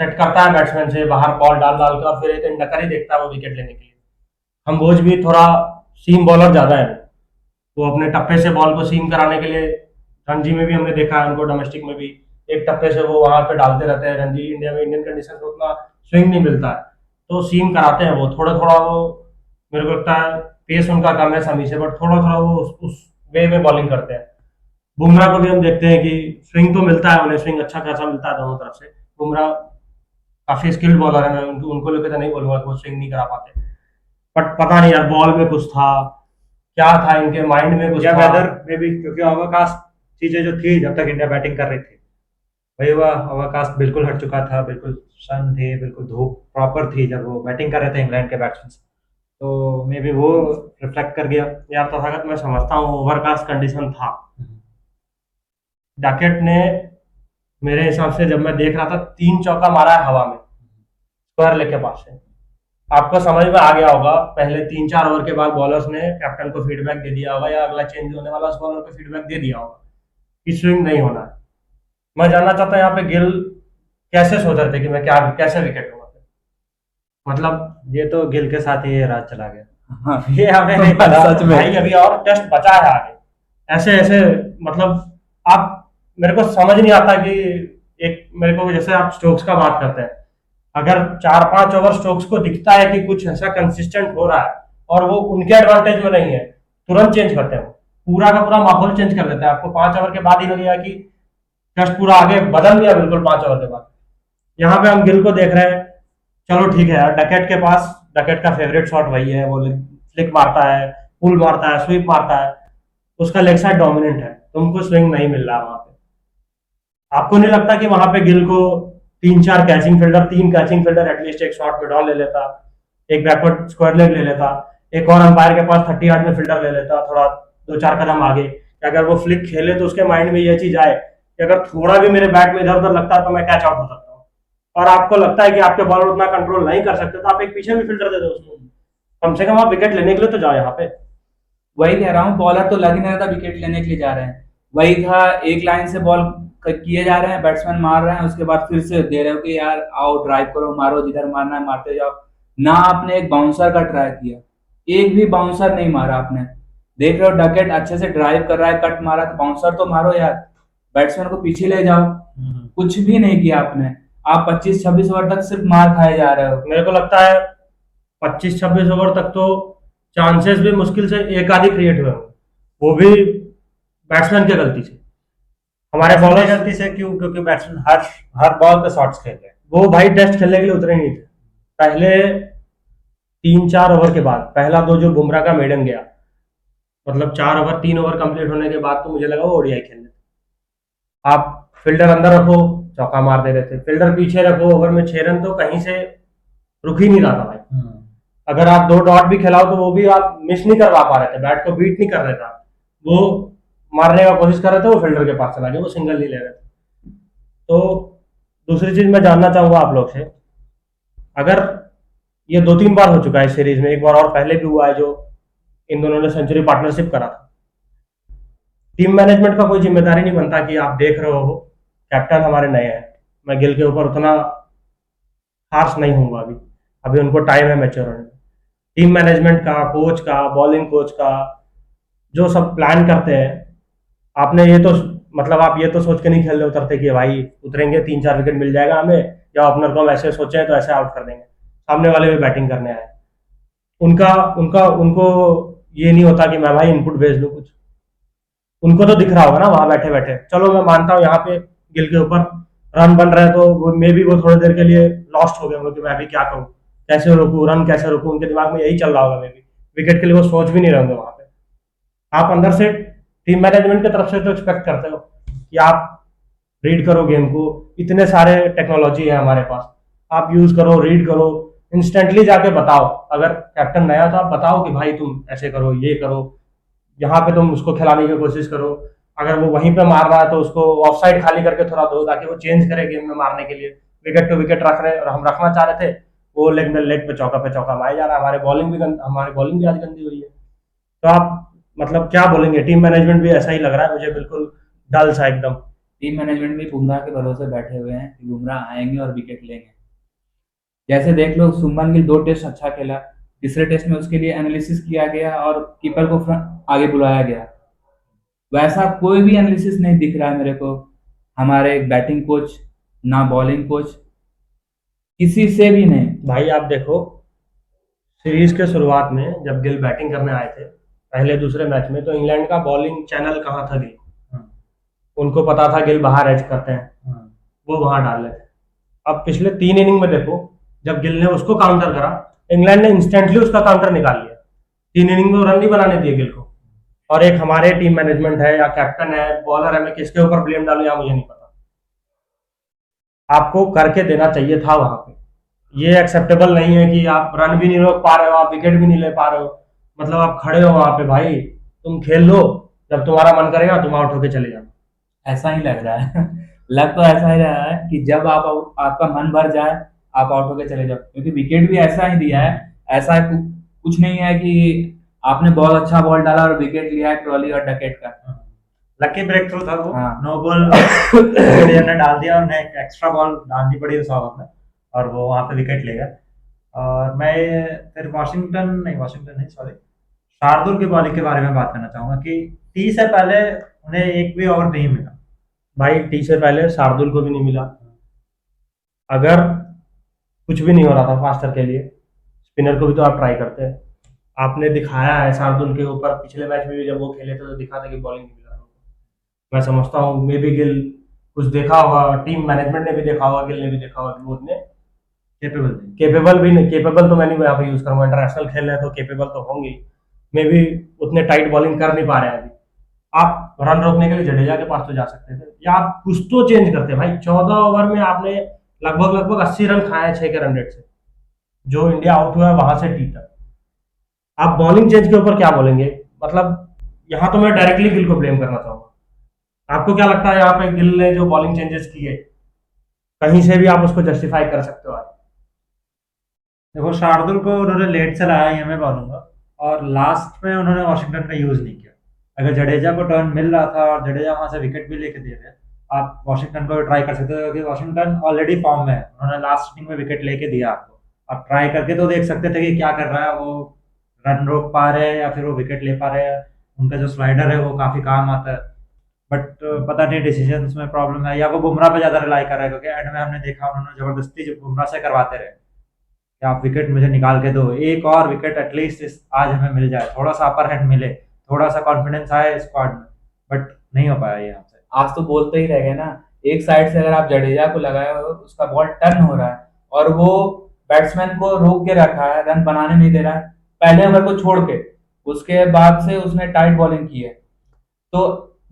सेट करता है बैट्समैन से बाहर बॉल डाल डाल कर, फिर एक इंडकर ही देखता है वो विकेट लेने के लिए। कंबोज भी थोड़ा सीम बॉलर ज्यादा है, वो अपने टप्पे से बॉल को सीम कराने के लिए, रणजी में भी हमने देखा है उनको, डोमेस्टिक में भी एक टप्पे से वो वहां पे डालते रहते हैं। रणजी इंडिया में इंडियन कंडीशन में उतना स्विंग नहीं मिलता है तो सीम कराते हैं वो थोड़ा थोड़ा। वो मेरे को लगता है पेस उनका कम है समी से, बट थोड़ा थोड़ा वो उस वे में बॉलिंग करते हैं। बुमराह को भी हम देखते हैं कि स्विंग तो मिलता है उन्हें, स्विंग अच्छा खासा मिलता है दोनों तरफ से। बुमराह काफी स्किल्ड बॉलर है, मैं उनको लेकर तो नहीं बोलूंगा कि वो स्विंग नहीं करा पाते। बट पता नहीं यार, बॉल में कुछ था, क्या था इनके माइंड में कुछ या था। वेदर में भी, क्योंकि ओवरकास्ट चीजें जो थी जब तक इंडिया बैटिंग कर रही थी, वही हुआ, ओवरकास्ट बिल्कुल हट चुका था, बिल्कुल सन थे, बिल्कुल धूप प्रॉपर थी जब वो बैटिंग कर रहे थे इंग्लैंड के बैट्समैन। तो मे बी वो रिफ्लेक्ट कर गया। यार तथागत मैं समझता हूँ ओवरकास्ट कंडीशन था। डकेट ने मेरे हिसाब से, जब मैं देख रहा था, 3 चौका मारा है हवा में, स्क्वायर लेग के पास से। आपको समझ में आ गया होगा, पहले 3-4 ओवर के बाद बॉलर्स ने कैप्टन को फीडबैक दे दिया होगा, या अगला चेंज होने वाला उस बॉलर को फीडबैक दे दिया होगा कि स्विंग नहीं होना है। मैं जानना चाहता हूँ यहाँ पे गिल कैसे सोच रहे थे कि मैं क्या कैसे विकेट लूंगा। मतलब ये तो गिल के साथ ही ये राज चला गया। हाँ ये हमें नहीं पता। सच में। भाई अभी और टेस्ट बचा है आगे। ऐसे ऐसे मतलब आप, मेरे को समझ नहीं आता कि एक, मेरे को जैसे आप स्टोक्स का बात करते हैं, अगर 4-5 ओवर स्टोक्स को दिखता है कि कुछ ऐसा कंसिस्टेंट हो रहा है और वो उनके एडवांटेज में नहीं है, तुरंत चेंज करते हैं, पूरा का पूरा माहौल चेंज कर देता है। आपको 5 ओवर के बाद ही लगेगा कि टेस्ट पूरा आगे बदल गया बिल्कुल 5 ओवर के बाद। यहाँ पे हम गिल को देख रहे हैं, चलो ठीक है यार, डकेट के पास, डकेट का फेवरेट शॉट वही है, वो फ्लिक मारता है, पुल मारता है, स्वीप मारता है, उसका लेग साइड डोमिनेंट है, तुमको स्विंग नहीं मिल रहा वहां पे। आपको नहीं लगता कि वहां पे गिल को 3 कैचिंग फील्डर एटलीस्ट एक शॉट में डाउन ले लेता, एक बैकवर्ड स्क्वायर लेग ले लेता, एक और अंपायर के पास 30 यार्ड में फील्डर ले लेता, थोड़ा 2-4 कदम आगे, कि अगर वो फ्लिक खेले तो उसके माइंड में ये चीज आए कि अगर थोड़ा भी मेरे बैट में इधर उधर लगता है तो मैं कैच आउट हो सकता हूँ। और आपको लगता है कि आपके बॉलर उतना कंट्रोल नहीं कर सकते, तो आप एक पीछे भी फील्डर दे दो उसको, कम से कम आप विकेट लेने के लिए तो जाओ यहाँ पे। वही कह रहा हूँ, बॉलर तो लग ही नहीं रहा था, विकेट लेने के लिए जा रहे हैं। वही था, एक लाइन से बॉल किए जा रहे हैं, बैट्समैन मार रहे हैं, उसके बाद फिर से दे रहे हो कि यार आओ ड्राइव करो, मारो, जिधर मारना है मारते जाओ। ना आपने एक बाउंसर का ट्राई किया, एक भी बाउंसर नहीं मारा आपने। देख रहे हो डकेट अच्छे से ड्राइव कर रहा है, कट मारा, तो बाउंसर तो मारो यार, बैट्समैन को पीछे ले जाओ। कुछ भी नहीं किया आपने। आप 25-26 ओवर तक सिर्फ मार खाए जा रहे हो। मेरे को लगता है 25-26 ओवर तक तो चांसेस भी मुश्किल से एक आधी क्रिएट हुए होंगे, वो भी बैट्समैन की गलती से। हमारे बॉलर बॉलर गलती से क्यों? क्योंकि बैट्समैन हर हर बॉल पे शॉट्स खेल रहे हैं। वो भाई टेस्ट खेलने के लिए उतरे नहीं थे। पहले 3-4 ओवर के बाद पहला दो जो बुमराह का मेडन गया, मतलब 4 ओवर 3 ओवर कंप्लीट होने के बाद तो मुझे लगा वो ओडीआई खेलने। आप फील्डर अंदर रखो, चौका मार दे रहे थे, फील्डर पीछे रखो, ओवर में 6 रन तो कहीं से रुक ही नहीं रहा था भाई। अगर आप 2 डॉट भी खिलाओ तो वो भी आप मिस नहीं करवा पा रहे थे, बैट को बीट नहीं कर रहे थे, वो मारने का कोशिश कर रहे थे, वो फील्डर के पास चला गया, वो सिंगल नहीं ले रहे थे। तो दूसरी चीज मैं जानना चाहूंगा आप लोग से, अगर ये 2-3 बार हो चुका है इस सीरीज में, एक बार और पहले भी हुआ है जो इन दोनों ने सेंचुरी पार्टनरशिप करा था, टीम मैनेजमेंट का कोई जिम्मेदारी नहीं बनता कि आप देख रहे हो कैप्टन हमारे नए हैं, मैं गिल के ऊपर उतना हार्श नहीं हूंगा, अभी अभी उनको टाइम है मैच्योर होने में। टीम मैनेजमेंट का, कोच का, बॉलिंग कोच का, जो सब प्लान करते हैं, आपने ये तो, मतलब आप ये तो सोच के नहीं खेल रहे उतरते कि भाई उतरेंगे 3-4 विकेट मिल जाएगा हमें, या ओपनर को हम ऐसे सोचे तो ऐसे आउट कर देंगे, सामने वाले भी बैटिंग करने आए। उनका उनका उनको ये नहीं होता कि मैं भाई इनपुट भेज दूं कुछ, उनको तो दिख रहा होगा ना वहां बैठे बैठे। चलो मैं मानता हूँ यहाँ पे गिल के ऊपर रन बन रहे हैं तो मे बी वो थोड़ी देर के लिए लॉस्ट हो गए होंगे कि मैं अभी क्या करूँ, कैसे रोकूं रन, कैसे रोकूं, उनके दिमाग में यही चल रहा होगा, मे बी विकेट के लिए वो सोच भी नहीं रहे होंगे वहां पे। आप अंदर से टीम मैनेजमेंट की तरफ से तो एक्सपेक्ट करते हो कि आप रीड करो गेम को, इतने सारे टेक्नोलॉजी है हमारे पास, आप यूज करो, रीड करो, इंस्टेंटली जाके बताओ। अगर कैप्टन नया तो आप बताओ कि भाई तुम ऐसे करो, ये करो, यहाँ पे तुम उसको खिलाने की कोशिश करो, अगर वो वहीं पे मार रहा है तो उसको ऑफ साइड खाली करके थोड़ा दो ताकि वो चेंज करे गेम में मारने के लिए। विकेट टू विकेट रख रहे और हम रखना चाह रहे थे, वो लेग पे चौका मारे जा रहा है। हमारी बॉलिंग भी आज गंदी हुई है। तो आप मतलब क्या बोलेंगे? टीम मैनेजमेंट भी ऐसा ही लग रहा है मुझे, बिल्कुल डल सा एकदम। टीम मैनेजमेंट भी बुमराह के भरोसे बैठे हुए हैं कि बुमराह आएंगे और विकेट लेंगे। जैसे देख लो, शुभमन गिल 2 टेस्ट अच्छा खेला, तीसरे टेस्ट में उसके लिए एनालिसिस किया गया और कीपर को आगे बुलाया गया। वैसा कोई भी एनालिसिस नहीं दिख रहा है मेरे को, हमारे बैटिंग कोच ना बॉलिंग कोच, किसी से भी नहीं। भाई आप देखो, सीरीज के शुरुआत में जब गिल बैटिंग करने आए थे पहले दूसरे मैच में, तो इंग्लैंड का बॉलिंग चैनल कहाँ था गिल, उनको पता था गिल बाहर एज करते हैं, वो वहां डाल रहे थे। अब पिछले 3 इनिंग में देखो, जब गिल ने उसको काउंटर करा इंग्लैंड ने इंस्टेंटली उसका काउंटर निकाल लिया, 3 इनिंग में रन नहीं बनाने दिए गिल को। और एक हमारे टीम मैनेजमेंट है या कैप्टन है, बॉलर है, मैं किसके ऊपर ब्लेम डालूं या मुझे नहीं पता। आपको करके देना चाहिए था वहां पे। ये एक्सेप्टेबल नहीं है कि आप रन भी नहीं रोक पा रहे हो, आप विकेट भी नहीं ले पा रहे हो, मतलब आप खड़े हो वहां पे, भाई तुम खेल लो, जब तुम्हारा मन करेगा तुम आउट होके चले जाना। ऐसा ही लग रहा है। लग तो ऐसा ही रहा है कि जब आप आपका मन भर जाए आप आउट होके चले जाओ, क्योंकि विकेट भी ऐसा ही दिया है। ऐसा कुछ नहीं है कि आपने बहुत अच्छा बॉल डाला और विकेट लिया है क्रॉली और डकेट का। लकी ब्रेक थ्रू था वो, हाँ। नो बॉल ने डाल दिया, उन्हें एक एक्स्ट्रा बॉल डालनी पड़ी उस ओवर में और वो वहां पे विकेट ले गया। और मैं फिर वाशिंगटन नहीं, सॉरी, शार्दुल की बॉलिंग के बारे में बात करना चाहूंगा कि टी से पहले उन्हें एक भी ओवर नहीं मिला। भाई टी से पहले शार्दुल को भी नहीं मिला। अगर कुछ भी नहीं हो रहा था फास्टर के लिए, स्पिनर को भी तो आप ट्राई करते हैं। आपने दिखाया है शार्दुल के ऊपर, पिछले मैच में भी जब वो खेले थे तो दिखा था कि बॉलिंग नहीं मिला था उनको। मैं समझता हूँ मे बी गिल कुछ देखा होगा, टीम मैनेजमेंट ने भी देखा होगा, गिल ने भी देखा होगा कि वो उतने केपेबल भी नहीं, केपेबल तो मैं नहीं यहाँ पे यूज करूंगा, इंटरनेशनल खेल रहे हैं तो केपेबल तो होंगे, मे बी उतने टाइट बॉलिंग कर नहीं पा रहे हैं अभी। आप रन रोकने के लिए जडेजा के पास तो जा सकते थे, या आप कुछ तो चेंज करते भाई। 14 ओवर में आपने लगभग 80 रन खाए 6 के रन रेट से, जो इंडिया आउट हुआ है वहां से टी तक। आप बॉलिंग चेंज के ऊपर क्या बोलेंगे? मतलब यहाँ तो मैं डायरेक्टली गिल को ब्लेम करना चाहूंगा। आपको क्या लगता है यहाँ पे गिल ने जो बॉलिंग चेंजेस किए, कहीं से भी आप उसको जस्टिफाई कर सकते हो आज? देखो, शार्दुल को उन्होंने लेट से लाया, ये मैं बोलूंगा, और लास्ट में उन्होंने वॉशिंगटन का यूज नहीं किया। अगर जडेजा को टर्न मिल रहा था और जडेजा वहां से विकेट भी लेके दे रहे, आप वॉशिंगटन को ट्राई कर सकते हो, क्योंकि वॉशिंगटन ऑलरेडी फॉर्म में है, उन्होंने लास्ट इनिंग में विकेट लेके दिया आपको। आप ट्राई करके तो देख सकते थे कि क्या कर रहा है वो, रन रोक पा रहे हैं या फिर वो विकेट ले पा रहे हैं। उनका जो स्लाइडर है वो काफी काम आता है, बट पता नहीं डिसीजन में प्रॉब्लम है या वो बुमराह पे ज्यादा रिलाई कर रहा है, क्योंकि एंड में हमने देखा उन्होंने जबरदस्ती जो बुमराह से करवाते रहे कि आप विकेट मुझे निकाल के दो, एक और विकेट एटलीस्ट आज हमें मिल जाए, थोड़ा सा अपर हैंड मिले, थोड़ा सा कॉन्फिडेंस आए स्क्वाड में, बट नहीं हो पाया ये हमसे। आज तो बोलते ही रह गए ना, एक साइड से अगर आप जडेजा को लगाए हो उसका बॉल टर्न हो रहा है और वो बैट्समैन को रोक के रखा है, रन बनाने नहीं दे रहा है, पहले ओवर को छोड़ के उसके बाद से उसने टाइट बॉलिंग की है। तो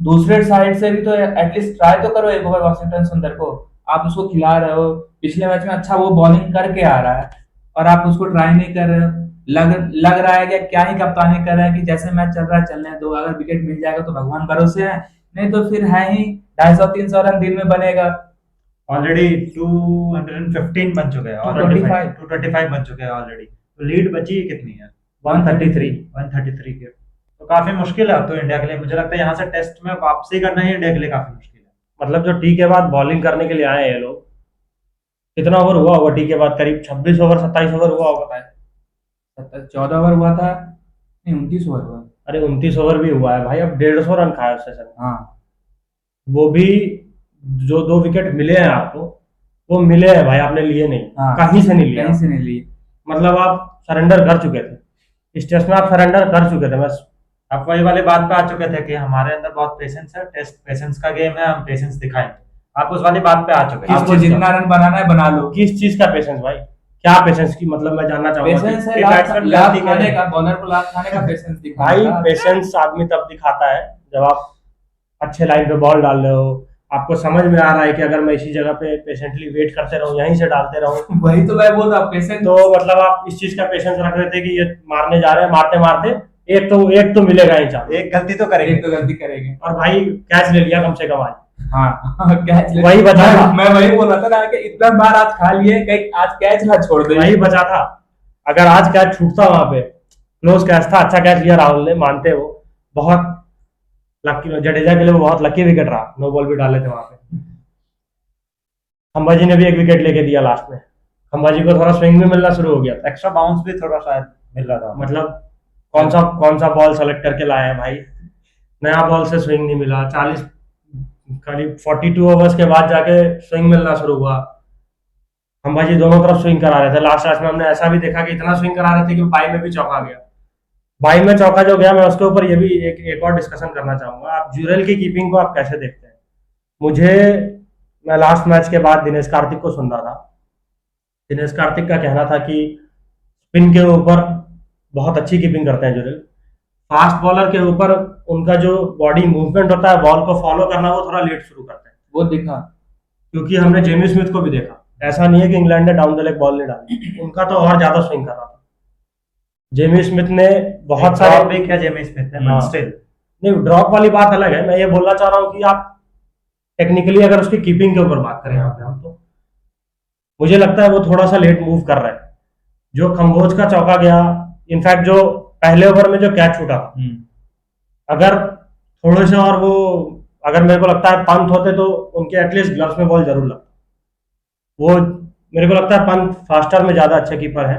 दूसरे साइड से भी तो एटलीस्ट ट्राई तो करो एक ओवर वॉशिंगटन सुंदर को। आप उसको खिला रहे हो, पिछले मैच में अच्छा वो बॉलिंग करके आ रहा है और आप उसको ट्राई नहीं कर रहे हो। लग रहा है कि क्या ही कप्तानी कर रहे हैं कि जैसे मैच चल रहा है चलने दो, अगर विकेट मिल जाएगा तो भगवान भरोसे है, नहीं तो फिर है ही 250-300 रन दिन में बनेगा। ऑलरेडी 215 बन चुके हैं, 225 बन चुके हैं ऑलरेडी, तो लीड बची कितनी है? 133 के, तो काफी मुश्किल है अब तो इंडिया के लिए। मुझे लगता है यहाँ से टेस्ट में वापसी करना ही इंडिया के लिए काफी मुश्किल है। मतलब जो टी के बाद बॉलिंग करने के लिए आए हैं ये लोग, कितना ओवर हुआ होगा टी के बाद? करीब 26 ओवर 27 ओवर हुआ होगा। 14 ओवर हुआ था, नहीं 29 ओवर हुआ। अरे 29 ओवर भी हुआ है भाई, अब 150 रन खाया उस सेशन। हाँ, वो भी जो 2 विकेट मिले हैं आपको, वो मिले हैं भाई, आपने लिए नहीं। हाँ, कहीं से नहीं लिए, कहीं से नहीं लिए। मतलब आप सरेंडर कर चुके थे, इस टेस्ट में आप सरेंडर कर चुके थे बस। आप वही वाली बात पे आ चुके थे कि हमारे अंदर बहुत पेशेंस है, टेस्ट पेशेंस का गेम है, हम पेशेंस दिखाएंगे। आप उस वाली बात पे आ चुके हैं। आपको जितना रन बनाना है बना लो। किस चीज का पेशेंस भाई? क्या पेशेंस की, मतलब मैं जानना चाहूंगा। पेशेंस है, कि बैट्समैन लात गलती खाने करे। का, बॉलर को लात खाने का पेशेंस दिखाना भाई था। पेशेंस आदमी तब दिखाता है जब आप अच्छे लाइन पे बॉल डाल रहे हो, आपको समझ में आ रहा है कि अगर मैं इसी जगह पे पेशेंटली वेट करते रहूं, यहीं से डालते रहूं, वही तो मैं बोल रहा हूँ, पेशेंस। तो मतलब आप इस चीज का पेशेंस रख रहे थे कि ये मारने जा रहे हैं, मारते मारते एक तो मिलेगा ही चांस, एक गलती तो करेंगे। एक तो गलती करेंगे। और भाई कैच ले लिया कम से कम आज। हाँ, कैच वही बचा था। मैं वही बोल रहा था ना कि इतना बार आज खा लिए, कहीं आज कैच ना छोड़ दे। वही बचा था, अगर आज कैच छूटता वहां पे, क्लोज कैच था, अच्छा कैच लिया राहुल ने, मानते हो, बहुत लकी जडेजा के लिए वो बहुत लकी विकेट रहा, नो बॉल भी डाले थे वहां पे। अंबाजी ने भी एक विकेट लेके दिया लास्ट में, अंबाजी को थोड़ा स्विंग भी मिलना शुरू हो गया था, एक्स्ट्रा बाउंस भी थोड़ा शायद मिल रहा था। मतलब कौन सा बॉल सेलेक्ट करके लाए हैं भाई, नया बॉल से स्विंग नहीं मिला। 40 करीब 42 ओवर्स के बाद जाके स्विंग मिलना शुरू हुआ। अंबाजी दोनों तरफ स्विंग करा रहे थे, लास्ट में हमने ऐसा भी देखा कि इतना स्विंग करा रहे थे कि बाई में भी चौका गया। बाई में चौका जो गया, मैं उसके ऊपर ये भी एक और डिस्कशन करना चाहूंगा। आप ज्यूरल की कीपिंग को आप कैसे देखते हैं? मैं लास्ट मैच के बाद दिनेश कार्तिक को सुन रहा था, दिनेश कार्तिक का कहना था कि स्पिन के ऊपर बहुत अच्छी कीपिंग करते हैं जुरेल। फास्ट बॉलर के ऊपर उनका जो बॉडी मूवमेंट होता है, बॉल को फॉलो करना, वो थोड़ा लेट शुरू करते हैं। वो दिखा। क्योंकि हमने जेमी स्मिथ को भी देखा, ऐसा नहीं है कि इंग्लैंड ने डाउन द लेग बॉल नहीं डाली, उनका तो और ज्यादा स्विंग कर रहा था। जेमी स्मिथ ने बहुत ड्रॉप सारे भी किया जेमी स्मिथ ने, हाँ। बट स्टिल नहीं, ड्रॉप वाली बात अलग है। मैं ये बोलना चाह रहा हूँ कि आप टेक्निकली अगर उसकी कीपिंग के ऊपर बात करें यहाँ पे हम, तो मुझे लगता है वो थोड़ा सा लेट मूव कर रहा है। जो कंबोज का चौका गया, इनफैक्ट जो पहले ओवर में जो कैच छूटा, अगर थोड़े से और वो, अगर मेरे को लगता है पंत होते तो उनके एटलीस्ट ग्लव्स में बॉल जरूर लगता। वो मेरे को लगता है पंत फास्टर में ज्यादा अच्छे कीपर है,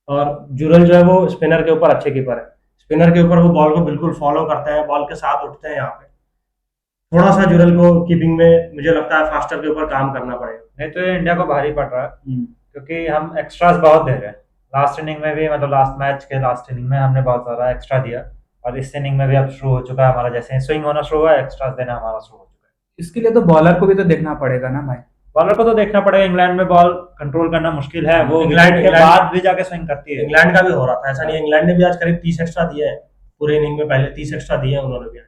और जुरल जो है वो स्पिनर के ऊपर अच्छे कीपर है। स्पिनर के ऊपर वो बॉल को बिल्कुल फॉलो करते हैं, बॉल के साथ उठते हैं। यहाँ पे थोड़ा सा जुरल को कीपिंग में मुझे लगता है फास्टर के ऊपर काम करना पड़ेगा। नहीं तो ये इंडिया को भारी पड़ रहा है, क्योंकि हम एक्स्ट्रास बहुत दे रहे हैं। लास्ट इनिंग में भी, मतलब लास्ट मैच के लास्ट इनिंग में हमने बहुत सारा एक्स्ट्रा दिया, और इस इनिंग में भी अब शुरू हो चुका है हमारा, जैसे स्विंग होना शुरू हुआ है, एक्स्ट्रास देना हमारा शुरू हो चुका है। इसके लिए तो बॉलर को भी तो देखना पड़ेगा ना भाई। बॉलर को तो देखना पड़ेगा, इंग्लैंड में बॉल कंट्रोल करना मुश्किल है, वो इंग्लैंड विकेट के बाद भी जाके स्विंग करती है। इंग्लैंड का भी हो रहा था ऐसा, नहीं इंग्लैंड ने भी आज करीब 30 एक्स्ट्रा दिए हैं पूरे इनिंग में, पहले 30 एक्स्ट्रा दिए हैं उन्होंने भी।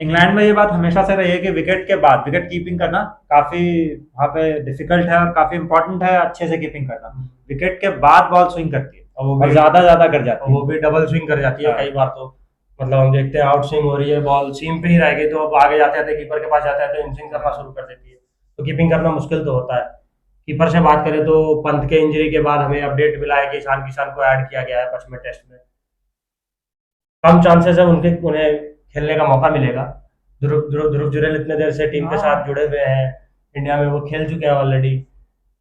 इंग्लैंड में ये बात हमेशा से रही है कि विकेट के बाद विकेट कीपिंग करना काफी वहाँ पे डिफिकल्ट है, और काफी इंपॉर्टेंट है अच्छे से कीपिंग करना। विकेट के बाद बॉल स्विंग करती है, और वो और भी ज्यादा कर जाती है, वो भी डबल स्विंग कर जाती है हाँ। कई बार तो, मतलब हम देखते हैं आउट स्विंग हो रही है, बॉल सीम पे ही रह गई, तो अब आगे जाते जाते कीपर के पास जाते हैं तो इन स्विंग करना शुरू कर देती है। तो कीपिंग करना मुश्किल तो होता है। कीपर से बात करें तो पंत के इंजरी के बाद हमें अपडेट मिला है कि ईशान किशन को ऐड किया गया है पश्चिमी टेस्ट में। कम चांसेस है उन्हें खेलने का मौका मिलेगा। ध्रुव जुरैल इतने देर से टीम के साथ जुड़े हुए हैं, इंडिया में वो खेल चुके हैं ऑलरेडी,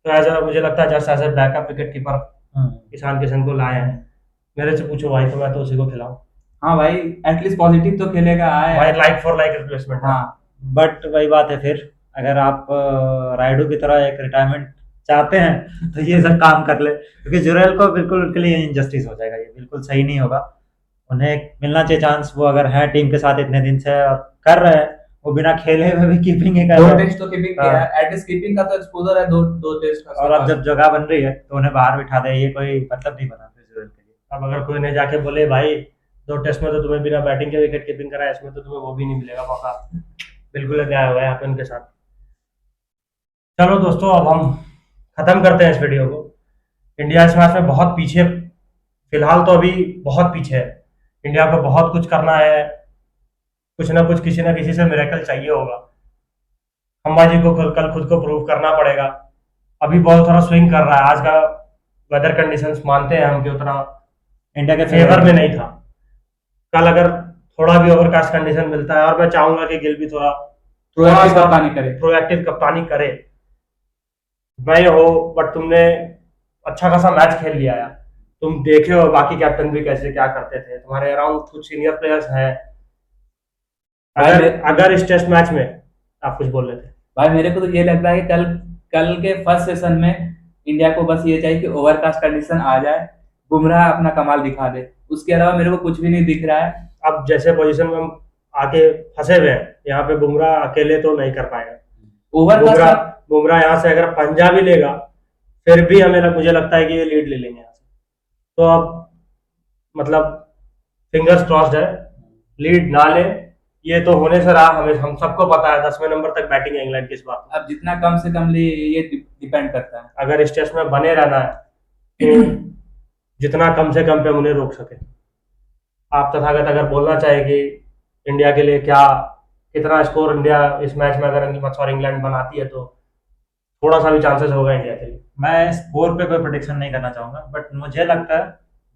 तो एज मुझे लगता है just as a backup wicket keeper Ishan Kishan को लाए हैं। मेरे से पूछो भाई तो मैं तो उसी को खिलाऊं। हाँ भाई, एटलीस्ट पॉजिटिव तो खेलेगा। आए भाई लाइक फॉर लाइक रिप्लेसमेंट। हाँ, बट वही बात है, फिर अगर आप राइडू की तरह एक रिटायरमेंट चाहते हैं तो ये सब काम कर ले, क्योंकि जुरैल को बिल्कुल उनके लिए इनजस्टिस हो जाएगा, ये बिल्कुल सही नहीं होगा। उन्हें मिलना चाहिए चांस, वो अगर है टीम के साथ इतने दिन से और कर रहे हैं, वो बिना खेले हुए भी कीपिंग ही कर दो रहे हैं। टेस्ट तो कीपिंग किया है, एटलीस्ट कीपिंग का तो एक्सपोजर है, दो टेस्ट का। और अब जब जगह बन रही है तो उन्हें बाहर बिठा दे, ये कोई मतलब नहीं बना फिर जुरैल के लिए। अब अगर कोई ने जाके बोले भाई 2 टेस्ट में तो तुम्हें बिना बैटिंग के विकेट कीपिंग करा है, इसमें तो तुम्हें वो भी नहीं मिलेगा मौका, बिल्कुल न्याय होगा यहाँ पे उनके साथ। चलो दोस्तों, अब हम खत्म करते हैं इस वीडियो को। इंडिया इस मैच में बहुत पीछे, फिलहाल तो अभी बहुत पीछे है। इंडिया को बहुत कुछ करना है, कुछ ना कुछ किसी ना किसी से मिरेकल चाहिए होगा। अंबाजी को कल खुद को प्रूव करना पड़ेगा। अभी बॉल थोड़ा स्विंग कर रहा है, आज का वेदर कंडीशंस मानते हैं हम कि उतना इंडिया के फेवर में नहीं था। कल अगर थोड़ा भी ओवरकास्ट कंडीशन मिलता है, और मैं चाहूंगा कि गिल भी थोड़ा प्रोएक्टिव कप्तानी करे। मैं हो, बट तुमने अच्छा खासा मैच खेल लिया यार। तुम देखे हो बाकी कैप्टन भी कैसे क्या करते थे, तुम्हारे अराउंड कुछ सीनियर प्लेयर्स हैं। अगर इस टेस्ट मैच में आप कुछ बोल रहे थे भाई, मेरे को तो ये लगता है कि कल के फर्स्ट सेशन में इंडिया को बस ये चाहिए कि ओवरकास्ट कंडीशन आ जाए, बुमराह अपना कमाल दिखा दे, उसके अलावा मेरे को कुछ भी नहीं दिख रहा है। अब जैसे पोजीशन में हम आके फंसे हुए हैं, यहाँ पे बुमराह अकेले तो नहीं कर पाएगा। ओवरकास्ट बुमराह यहाँ से अगर पंजा भी लेगा, फिर भी मुझे लगता है कि ये लीड ले लेंगे यहाँ से। तो अब मतलब फिंगर्स क्रॉस्ड है, लीड ना ले, ये तो होने से रहा। हम सबको पता है 10वें नंबर तक बैटिंग है इंग्लैंड की इस बार। अब जितना कम से कम ले, ये डिपेंड करता है। अगर इस टेस्ट में बने रहना है तो जितना कम से कम पे हम उन्हें रोक सके। आप तथागत अगर बोलना चाहे कि इंडिया के लिए कितना स्कोर इंडिया इस मैच में अगर इंग्लैंड बनाती है तो थोड़ा सा भी चांसेस होगा इंडिया के लिए। मैं स्कोर पे कोई प्रेडिक्शन नहीं करना चाहूंगा, बट मुझे लगता है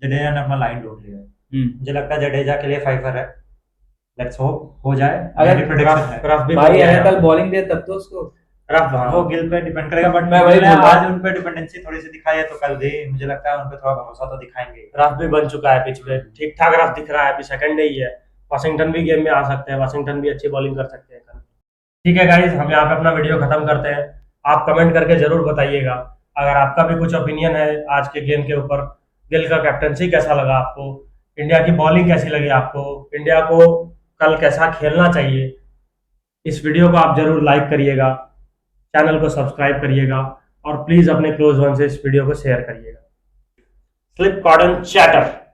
जडेजा ने अपना लाइन ढूंढ लिया है। मुझे लगता है जडेजा के लिए 5 है। लेट्स होप हो जाए। अगर मेरी prediction है। रफ भी भाई अगर कल बॉलिंग दे तब तो उसको रफ, हाँ। वो गिल पे डिपेंड करेगा, बट मैं वही बोल रहा आज उन पे डिपेंडेंसी थोड़ी सी दिखाई है, तो कल भी मुझे लगता है उन पे थोड़ा भरोसा तो दिखाएंगे। रफ भी बन चुका है पिच पे, ठीक ठाक रफ दिख रहा है। अभी सेकंड डे ही है, वाशिंगटन भी गेम में आ सकते हैं, वाशिंगटन भी अच्छी बॉलिंग कर सकते हैं कल। ठीक है गाइज, हम यहाँ पे अपना वीडियो खत्म करते हैं। आप कमेंट करके जरूर बताइएगा अगर आपका भी कुछ ओपिनियन है आज के गेम के ऊपर। गिल का कैप्टनसी कैसा लगा आपको, इंडिया की बॉलिंग कैसी लगी आपको, इंडिया को कल कैसा खेलना चाहिए। इस वीडियो को आप जरूर लाइक करिएगा, चैनल को सब्सक्राइब करिएगा, और प्लीज अपने क्लोज वन से इस वीडियो को शेयर करिएगा। Flip Cotton Chatter.